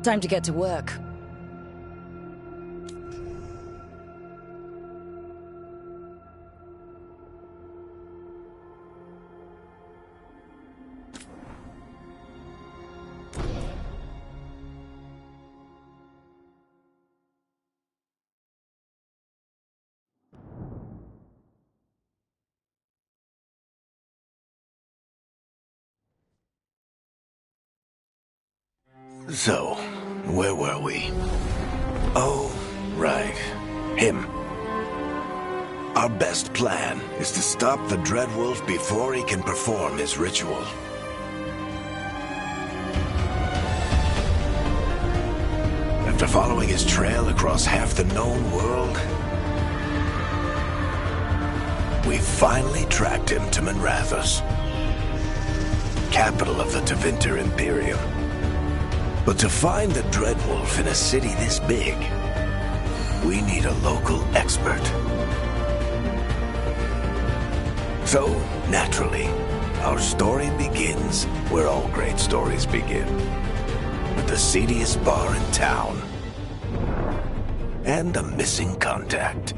Time to get to work. So, where were we? Oh, right. Him. Our best plan is to stop the Dreadwolf before he can perform his ritual. After following his trail across half the known world, we finally tracked him to Manrathus, capital of the Tevinter Imperium. But to find the Dreadwolf in a city this big, we need a local expert. So, naturally, our story begins where all great stories begin. With the seediest bar in town. And a missing contact.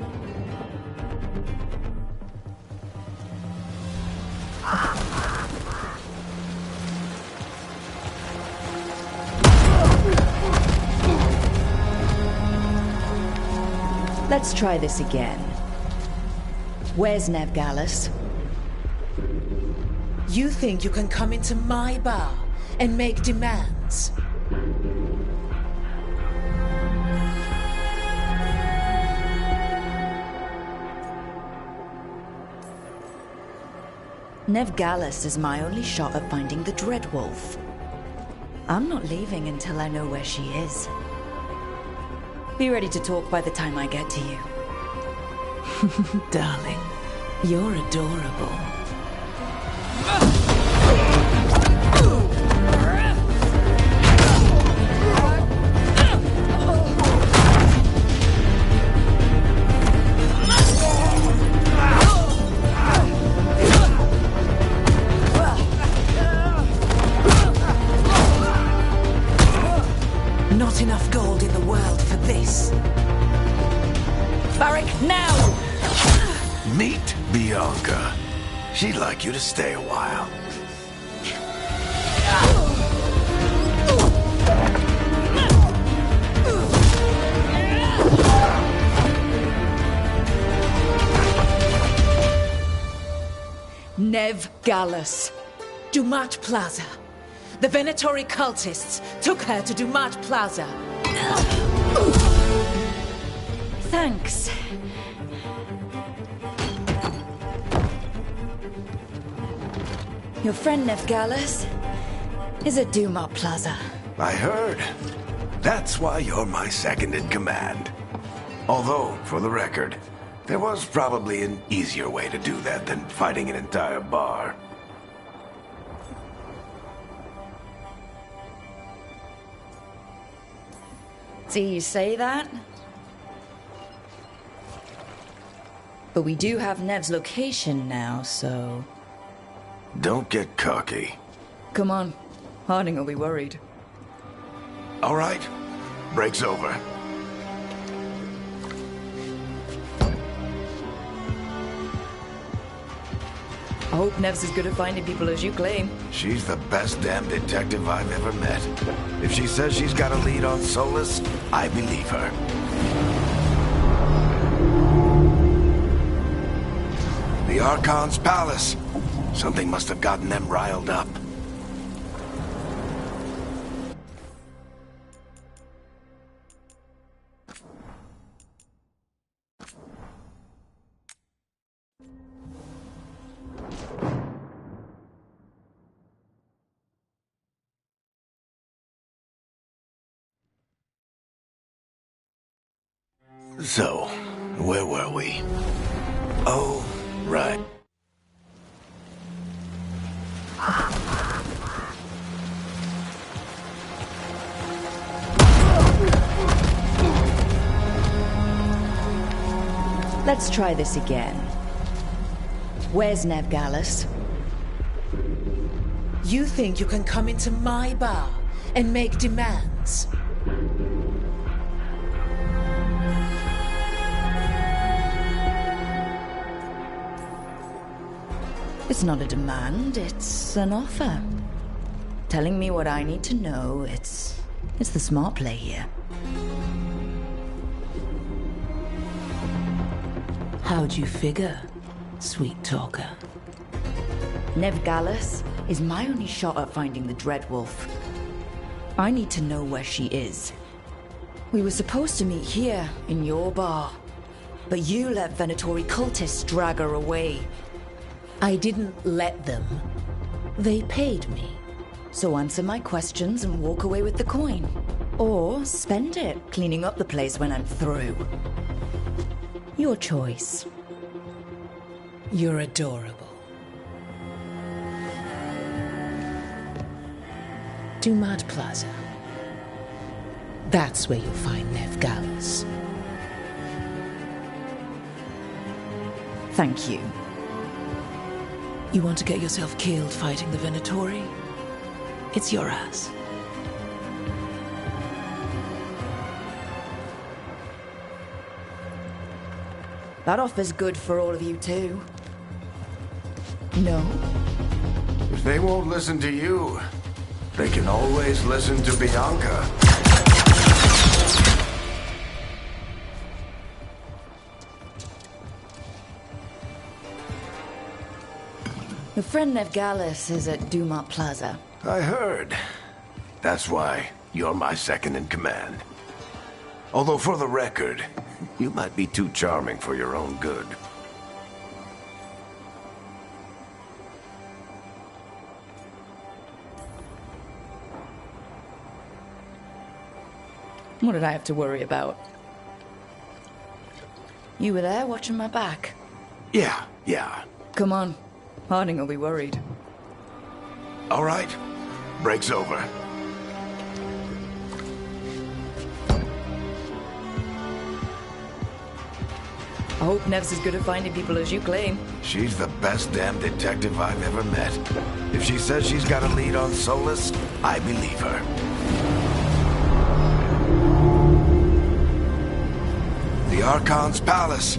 Let's try this again. Where's Nevgalis? You think you can come into my bar and make demands? Nevgalis is my only shot at finding the Dreadwolf. I'm not leaving until I know where she is. Be ready to talk by the time I get to you. Darling, you're adorable. Not enough gold in the world for this. Barrack, now! Meet Bianca. She'd like you to stay a while. Nevgalis. Dumat Plaza. The Venatori cultists took her to Dumat Plaza. Thanks. Your friend Nevgalis is at Dumat Plaza. I heard. That's why you're my second in command. Although, for the record, there was probably an easier way to do that than fighting an entire bar. See, you say that? But we do have Nev's location now, so... Don't get cocky. Come on. Harding will be worried. All right. Break's over. I hope Nev's as good at finding people as you claim. She's the best damn detective I've ever met. If she says she's got a lead on Solus, I believe her. The Archon's palace. Something must have gotten them riled up. So, where were we? Oh, Right. Let's try this again. Where's Nevgalis? You think you can come into my bar and make demands? It's not a demand, it's an offer. Telling me what I need to know, it's the smart play here. How'd you figure, sweet talker? Nevgalis is my only shot at finding the Dreadwolf. I need to know where she is. We were supposed to meet here, in your bar. But you let Venatori cultists drag her away. I didn't let them. They paid me. So answer my questions and walk away with the coin. Or spend it cleaning up the place when I'm through. Your choice. You're adorable. Dumad Plaza. That's where you'll find Nevgalis. Thank you. You want to get yourself killed fighting the Venatori? It's your ass. That offer's good for all of you too. No? If they won't listen to you, they can always listen to Bianca. Your friend Nevgalis is at Dumont Plaza. I heard. That's why you're my second in command. Although for the record, you might be too charming for your own good. What did I have to worry about? You were there watching my back. Yeah. Come on. Harding will be worried. All right. Break's over. I hope Nev's as good at finding people as you claim. She's the best damn detective I've ever met. If she says she's got a lead on Solus, I believe her. The Archon's palace.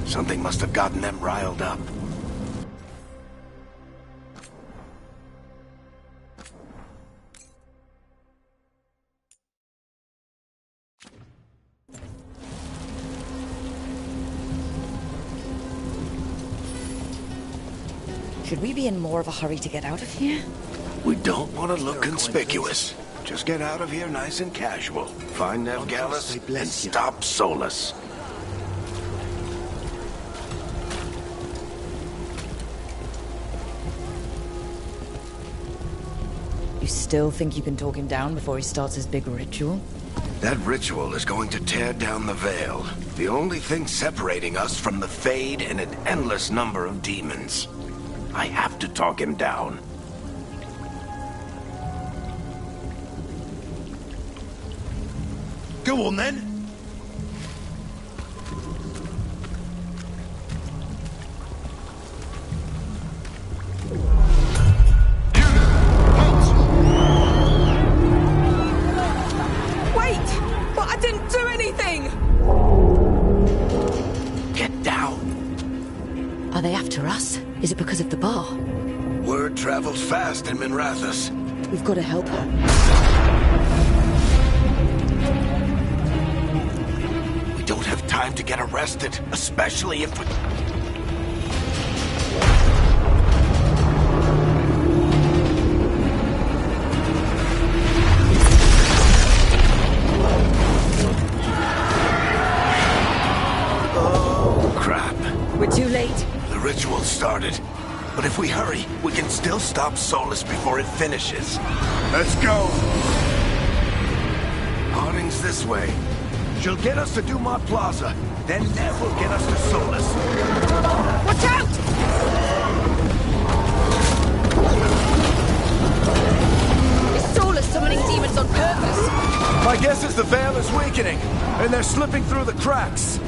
Something must have gotten them riled up. Should we be in more of a hurry to get out of here? We don't want to look conspicuous. Just get out of here nice and casual. Find Nevgalis and stop Solus. You still think you can talk him down before he starts his big ritual? That ritual is going to tear down the veil. The only thing separating us from the Fade and an endless number of demons. I have to talk him down. Go on then. Are they after us? Is it because of the bar? Word travels fast in Minrathous. We've got to help her. We don't have time to get arrested, especially if we... Oh, crap. We're too late. The ritual started. But if we hurry, we can still stop Solus before it finishes. Let's go! Harding's this way. She'll get us to Dumont Plaza, then Nev will get us to Solus. Watch out! Is Solus summoning demons on purpose? My guess is the veil is weakening, and they're slipping through the cracks.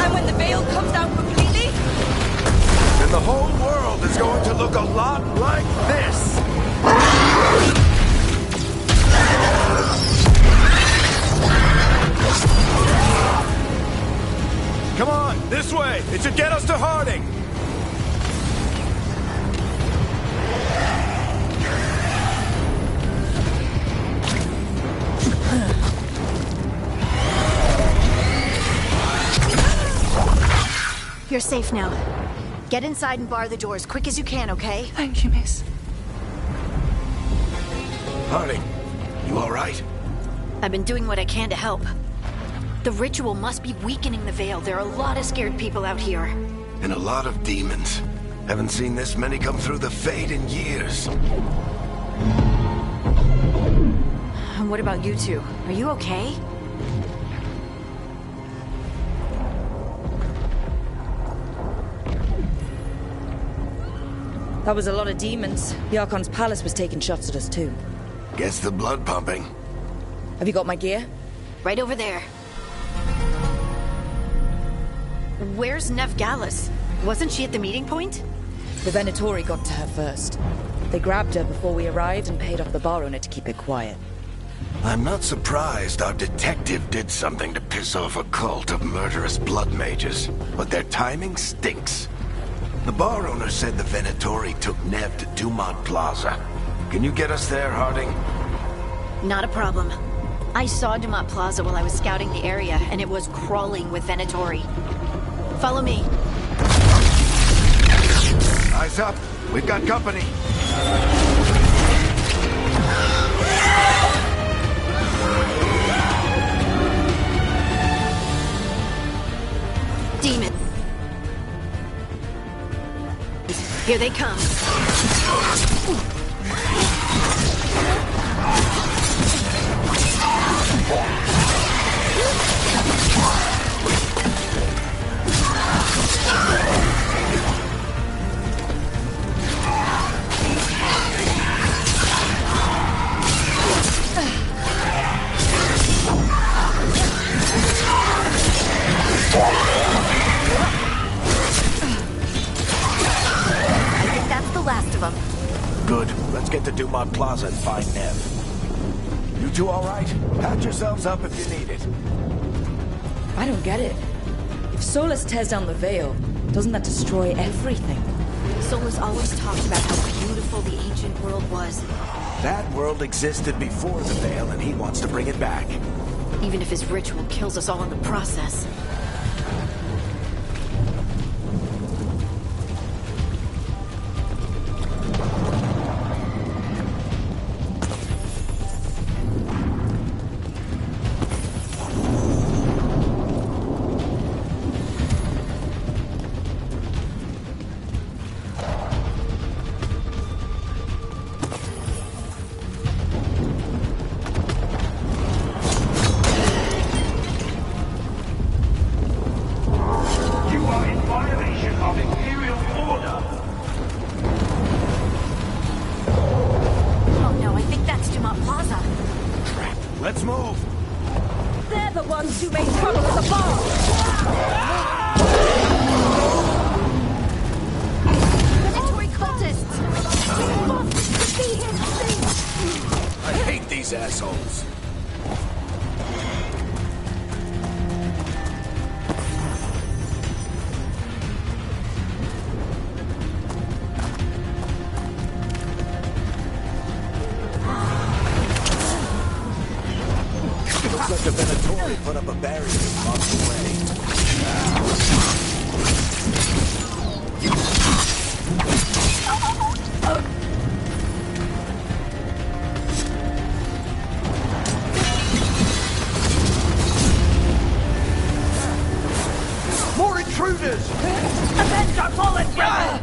And when the veil comes down completely? Then the whole world is going to look a lot like this. Come on, this way! It should get us to Harding! You're safe now. Get inside and bar the door as quick as you can, okay? Thank you, miss. Harding, you all right? I've been doing what I can to help. The ritual must be weakening the veil. There are a lot of scared people out here. And a lot of demons. Haven't seen this many come through the Fade in years. And what about you two? Are you okay? That was a lot of demons. The Archon's palace was taking shots at us too. Gets the blood pumping. Have you got my gear? Right over there. Where's Nev Gallus? Wasn't she at the meeting point? The Venatori got to her first. They grabbed her before we arrived and paid off the bar owner to keep it quiet. I'm not surprised our detective did something to piss off a cult of murderous blood mages, but their timing stinks. The bar owner said the Venatori took Nev to Dumont Plaza. Can you get us there, Harding? Not a problem. I saw Dumont Plaza while I was scouting the area, and it was crawling with Venatori. Follow me. Eyes up. We've got company. Demon. Here they come. Good. Let's get to Dumont Plaza and find Nev. You two all right? Patch yourselves up if you need it. I don't get it. If Solus tears down the veil, doesn't that destroy everything? Solus always talked about how beautiful the ancient world was. That world existed before the veil, and he wants to bring it back. Even if his ritual kills us all in the process. Let's move! They're the ones who made trouble at the bar! Predatory cultists! We must see him soon! I hate these assholes! Looks like the Venatori put up a barrier to block the way. More intruders! Avenge our fallen brother!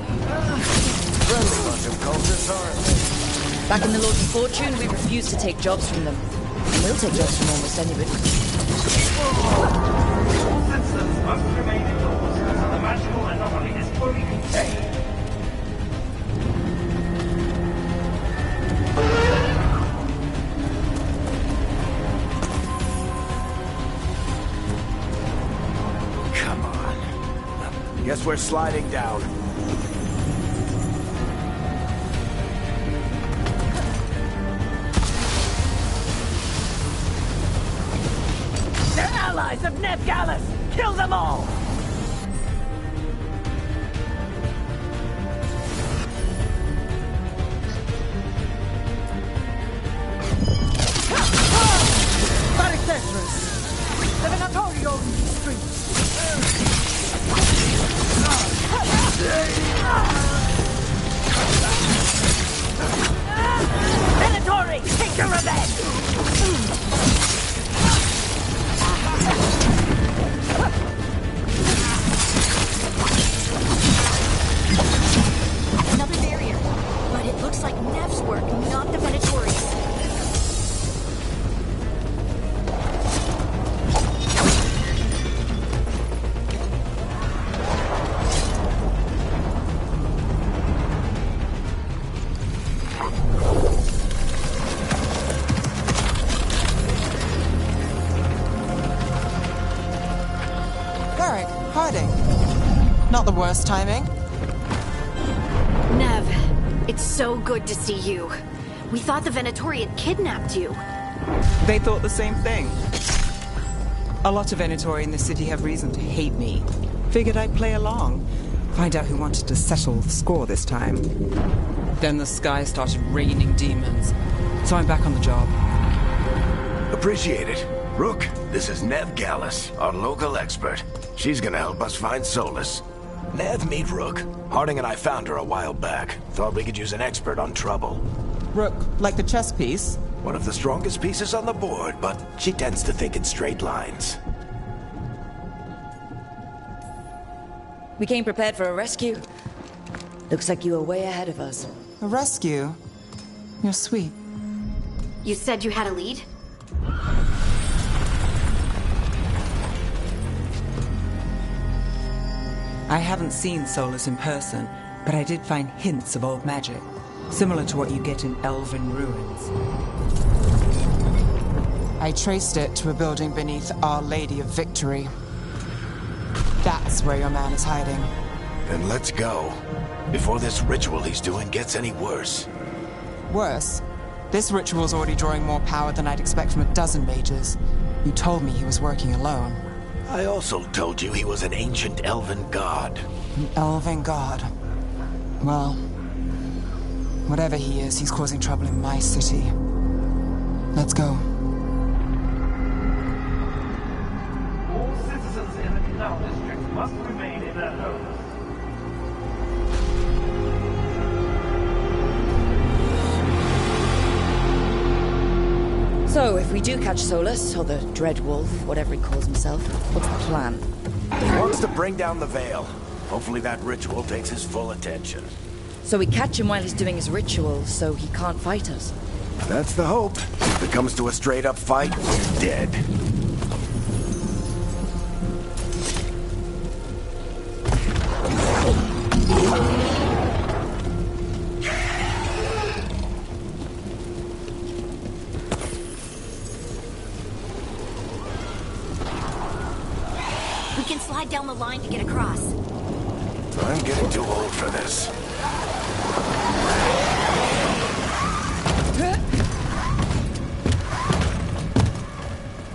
Friendly bunch of cultists, aren't they? Back in the Lord of Fortune, we refused to take jobs from them. We'll take jobs from almost anybody. All citizens must remain indoors until the magical anomaly is fully contained. Come on. Guess we're sliding down. They're allies of Neb Gallus! Kill them all! Venatori! Take your revenge! Another barrier. But it looks like Nev's work, not the Venatori's. Varric, hiding. Not the worst timing. Nev, it's so good to see you. We thought the Venatori had kidnapped you. They thought the same thing. A lot of Venatori in the city have reason to hate me. Figured I'd play along. Find out who wanted to settle the score this time. Then the sky started raining demons. So I'm back on the job. Appreciate it. Rook, this is Neb Gallus, our local expert. She's gonna help us find Solus. Nev, meet Rook. Harding and I found her a while back. Thought we could use an expert on trouble. Rook, like the chess piece? One of the strongest pieces on the board, but she tends to think in straight lines. We came prepared for a rescue. Looks like you were way ahead of us. A rescue? You're sweet. You said you had a lead? I haven't seen Solus in person, but I did find hints of old magic, similar to what you get in elven ruins. I traced it to a building beneath Our Lady of Victory. That's where your man is hiding. Then let's go. Before this ritual he's doing gets any worse. Worse, this ritual's already drawing more power than I'd expect from a dozen mages. You told me he was working alone. I also told you he was an ancient elven god. An elven god. Well, whatever he is, he's causing trouble in my city. Let's go. All citizens in the Canal District must remain in their homes. So, if we do catch Solus, or the Dread Wolf, whatever he calls himself, what's the plan? He wants to bring down the veil. Hopefully that ritual takes his full attention. So we catch him while he's doing his ritual, so he can't fight us. That's the hope. If it comes to a straight-up fight, we're dead. We can slide down the line to get across. I'm getting too old for this.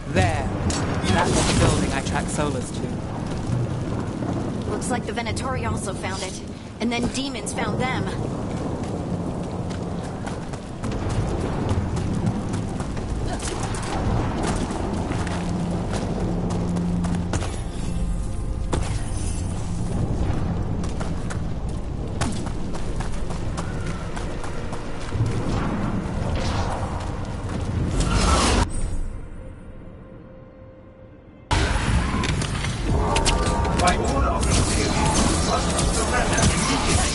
There. That's the building I tracked Solus to. Looks like the Venatori also found it. And then demons found them. By order of the King, must surrender immediately.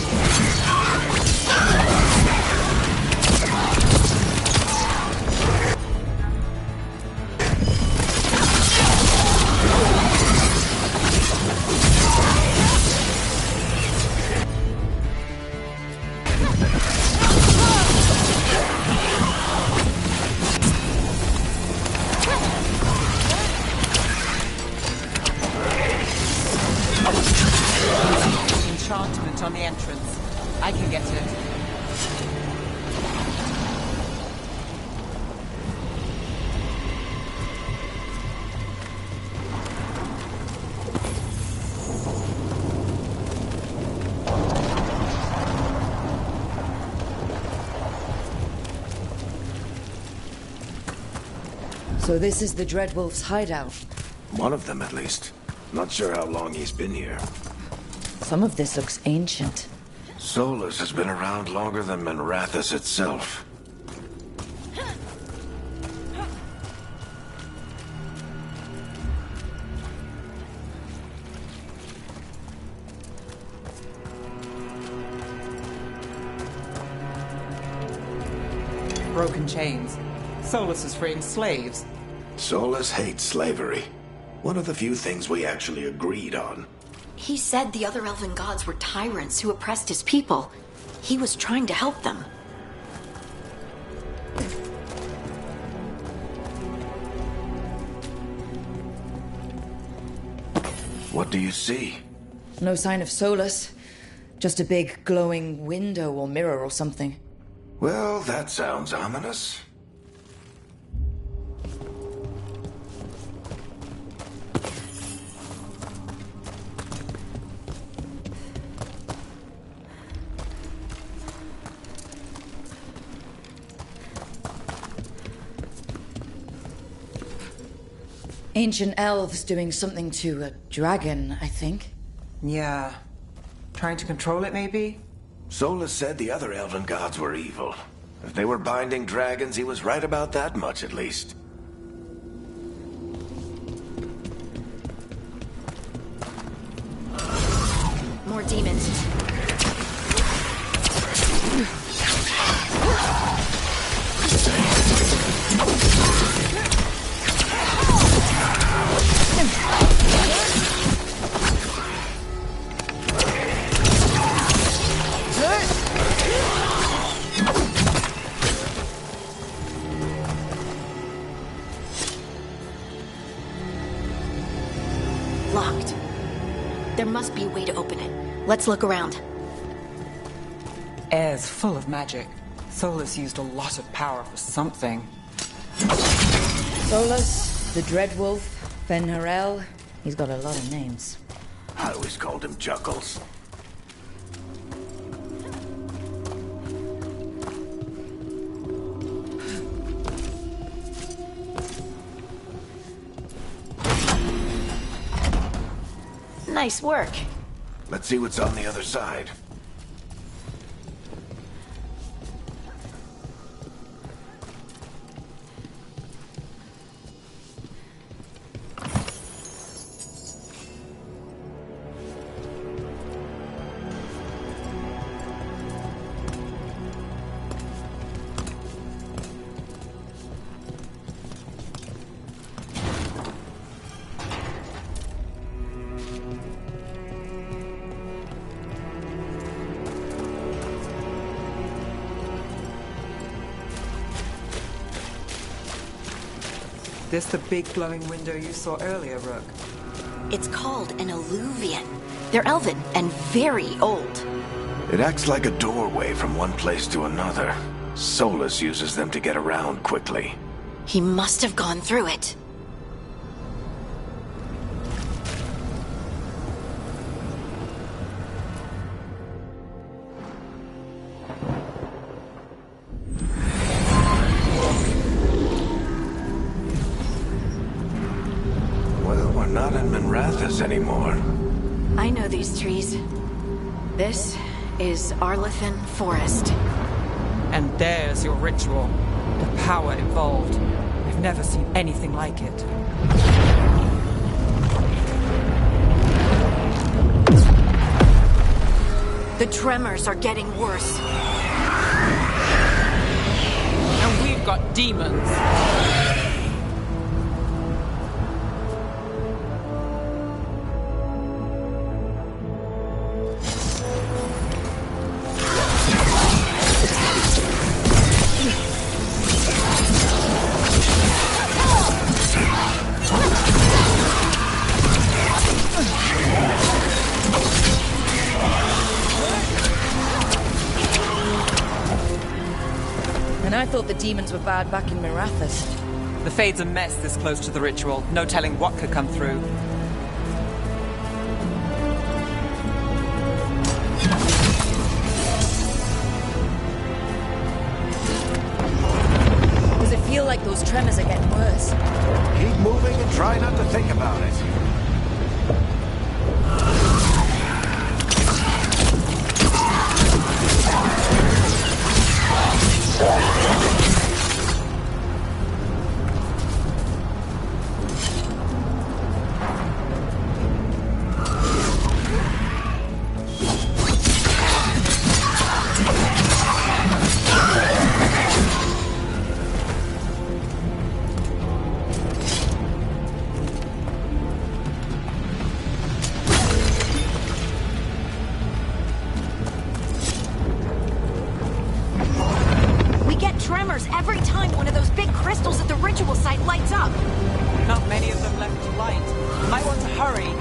on the entrance. I can get to it. So this is the Dreadwolf's hideout. One of them, at least. Not sure how long he's been here. Some of this looks ancient. Solus has been around longer than Manrathus itself. Broken chains. Solus is freeing slaves. Solus hates slavery. One of the few things we actually agreed on. He said the other elven gods were tyrants who oppressed his people. He was trying to help them. What do you see? No sign of Solus. Just a big glowing window or mirror or something. Well, that sounds ominous. Ancient elves doing something to a dragon, I think. Yeah. Trying to control it, maybe? Solus said the other elven gods were evil. If they were binding dragons, he was right about that much, at least. More demons. Locked. There must be a way to open it. Let's look around. Air's full of magic. Solus used a lot of power for something. Solus, the Dreadwolf, Fen'Harel. He's got a lot of names. I always called him Chuckles. Nice work. Let's see what's on the other side. This the big glowing window you saw earlier, Rook? It's called an alluvian. They're elven and very old. It acts like a doorway from one place to another. Solus uses them to get around quickly. He must have gone through it. Well, we're not in Manrathus anymore. I know these trees. This is Arlethan Forest. And there's your ritual. The power involved. I've never seen anything like it. The tremors are getting worse. And we've got demons. thought the demons were bad back in Mirathas. The Fade's a mess this close to the ritual. No telling what could come through. Does it feel like those tremors are getting worse? Keep moving and try not to think about it. Every time one of those big crystals at the ritual site lights up. Not many of them left to light. Might want to hurry.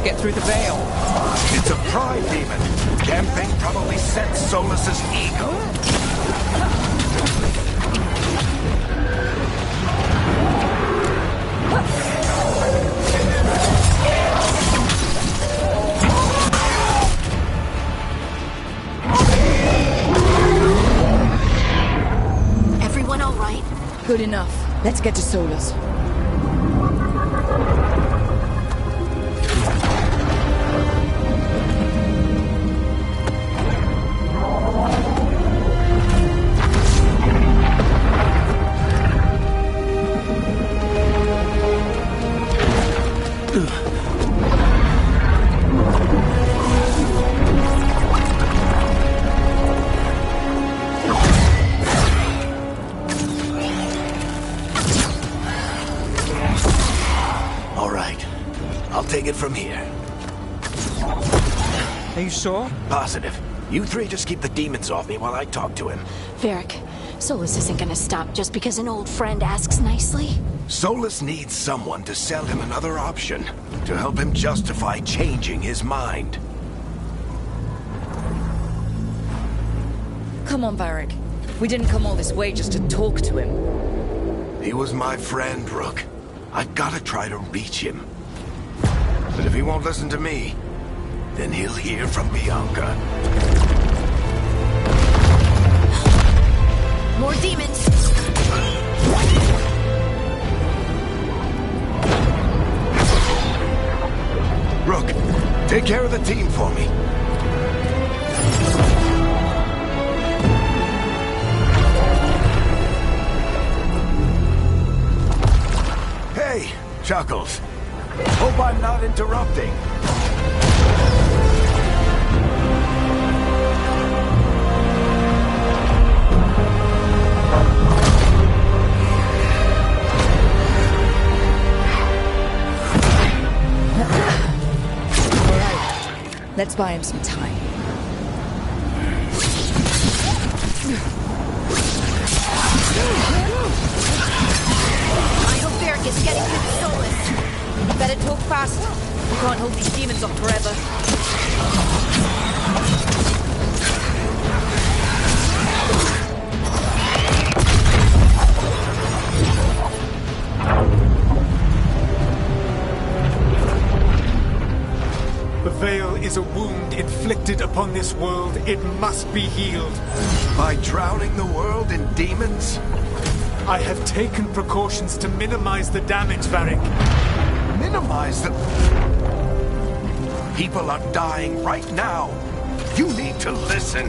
Get through the veil. It's a pride demon. Damn thing probably sent Solus's ego. Everyone all right? Good enough. Let's get to Solus. Take it from here. Are you sure? Positive. You three just keep the demons off me while I talk to him. Varric, Solus isn't gonna stop just because an old friend asks nicely. Solus needs someone to sell him another option, to help him justify changing his mind. Come on, Varric. We didn't come all this way just to talk to him. He was my friend, Rook. I've gotta try to reach him. But if he won't listen to me, then he'll hear from Bianca. More demons! Rook, take care of the team for me. Hey, Chuckles. Hope I'm not interrupting. Let's buy him some time. I hope Varric is getting through the Solus. You better talk fast. We can't hold these demons off forever. The veil is a wound inflicted upon this world. It must be healed. By drowning the world in demons? I have taken precautions to minimize the damage, Varric. Minimize the... People are dying right now. You need to listen.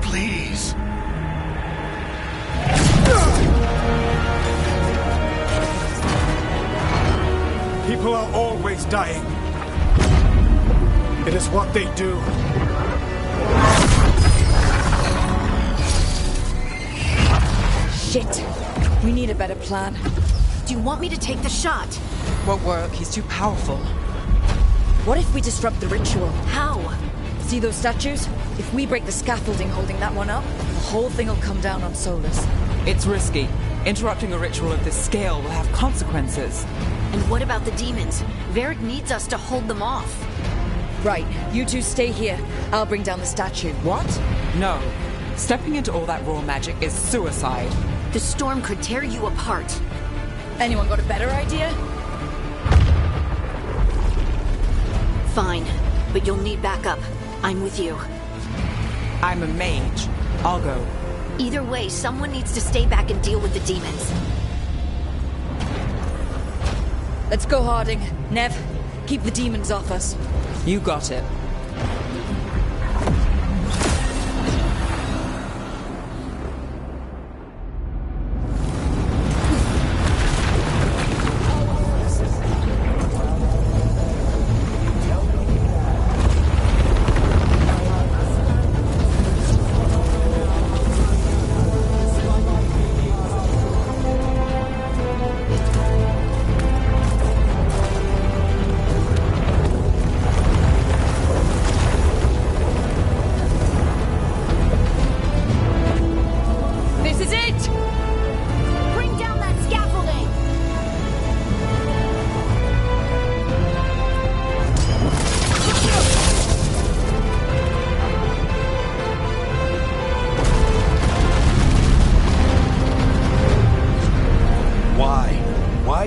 Please. People are always dying. It is what they do. Shit. We need a better plan. Do you want me to take the shot? Won't work. He's too powerful. What if we disrupt the ritual? How? See those statues? If we break the scaffolding holding that one up, the whole thing will come down on Solus. It's risky. Interrupting a ritual of this scale will have consequences. And what about the demons? Varric needs us to hold them off. Right, you two stay here. I'll bring down the statue. What? No. Stepping into all that raw magic is suicide. The storm could tear you apart. Anyone got a better idea? Fine, but you'll need backup. I'm with you. I'm a mage. I'll go. Either way, someone needs to stay back and deal with the demons. Let's go, Harding. Nev, keep the demons off us. You got it.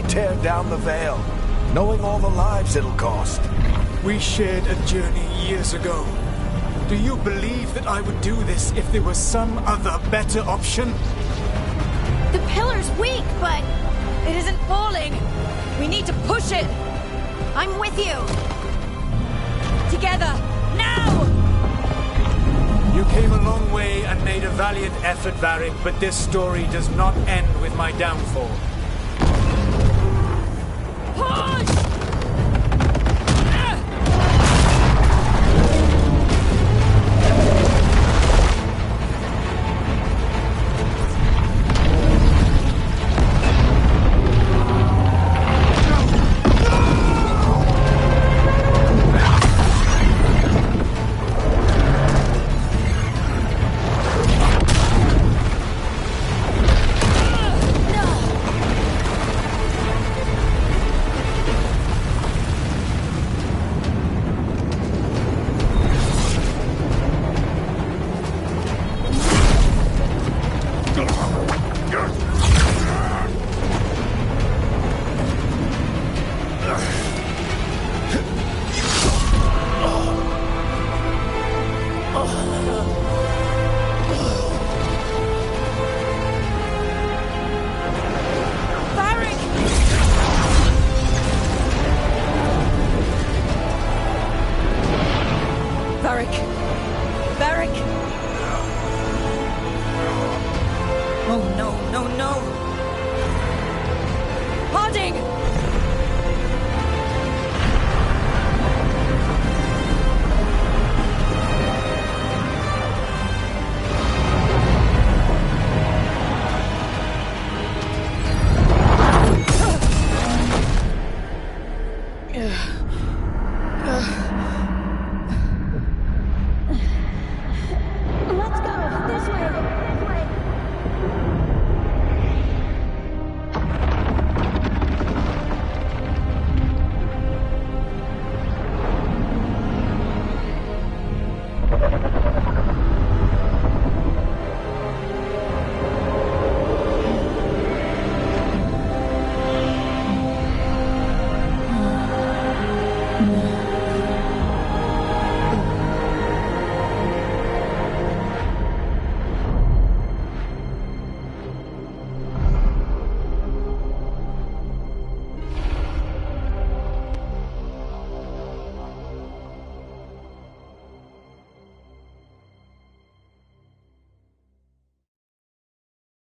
Tear down the veil, knowing all the lives it'll cost. We shared a journey years ago. Do you believe that I would do this if there was some other better option? The pillar's weak, but It isn't falling. We need to push it. I'm with you. Together, now! You came a long way and made a valiant effort, Varric, but this story does not end with my downfall. Push!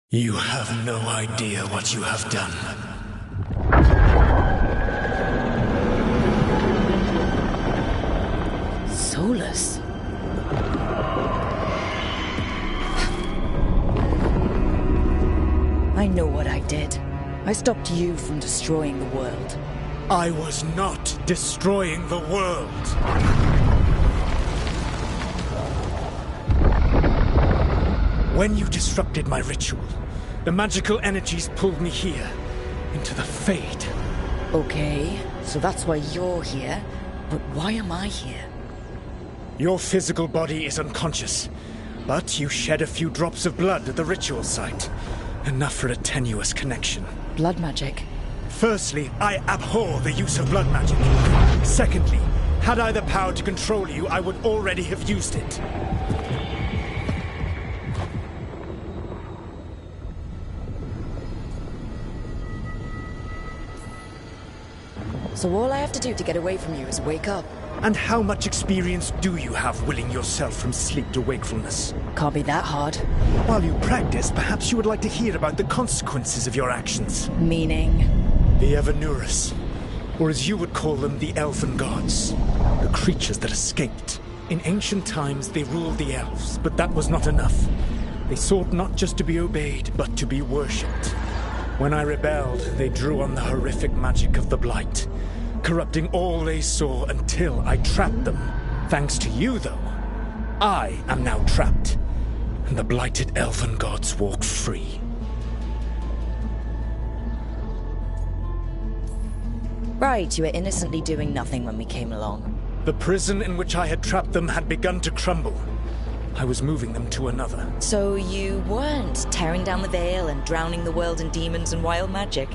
You have no idea what you have done. Solus? I know what I did. I stopped you from destroying the world. I was not destroying the world. When you disrupted my ritual, the magical energies pulled me here, into the Fade. Okay, so that's why you're here. But why am I here? Your physical body is unconscious, but you shed a few drops of blood at the ritual site. Enough for a tenuous connection. Blood magic? Firstly, I abhor the use of blood magic. Secondly, had I the power to control you, I would already have used it. So all I have to do to get away from you is wake up? And how much experience do you have willing yourself from sleep to wakefulness? Can't be that hard. While you practice, perhaps you would like to hear about the consequences of your actions. Meaning? The Evanurus, or as you would call them, the Elven Gods. The creatures that escaped. In ancient times, they ruled the elves, but that was not enough. They sought not just to be obeyed, but to be worshipped. When I rebelled, they drew on the horrific magic of the Blight, corrupting all they saw until I trapped them. Thanks to you, though, I am now trapped, and the blighted Elven Gods walk free. Right, you were innocently doing nothing when we came along. The prison in which I had trapped them had begun to crumble. I was moving them to another. So you weren't tearing down the veil and drowning the world in demons and wild magic?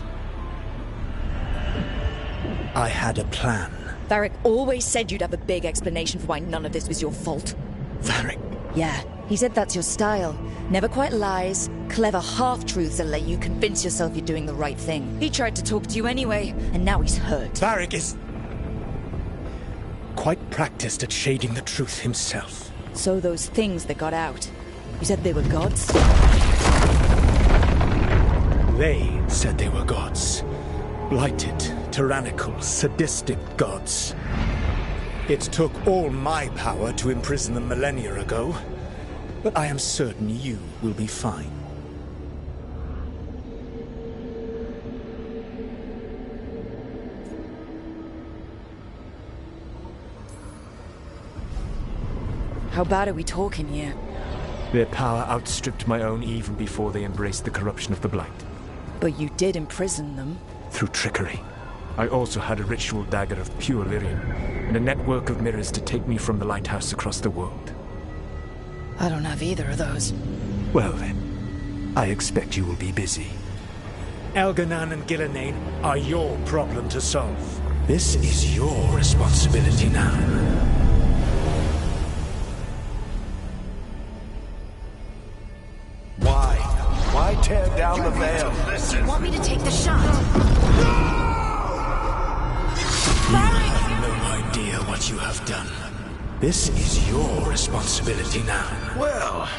I had a plan. Varric always said you'd have a big explanation for why none of this was your fault. Varric? Yeah, he said that's your style. Never quite lies, clever half-truths that let you convince yourself you're doing the right thing. He tried to talk to you anyway, and now he's hurt. Varric is quite practiced at shading the truth himself. So those things that got out, you said they were gods? They said they were gods. Blighted, tyrannical, sadistic gods. It took all my power to imprison them millennia ago, but I am certain you will be fine. How bad are we talking here? Their power outstripped my own even before they embraced the corruption of the Blight. But you did imprison them. Through trickery. I also had a ritual dagger of pure lyrium, and a network of mirrors to take me from the lighthouse across the world. I don't have either of those. Well then, I expect you will be busy. Elganan and Gillenane are your problem to solve. This is your responsibility now. tear down the veil. You want me to take the shot? You have no idea what you have done. This is your responsibility now. Well,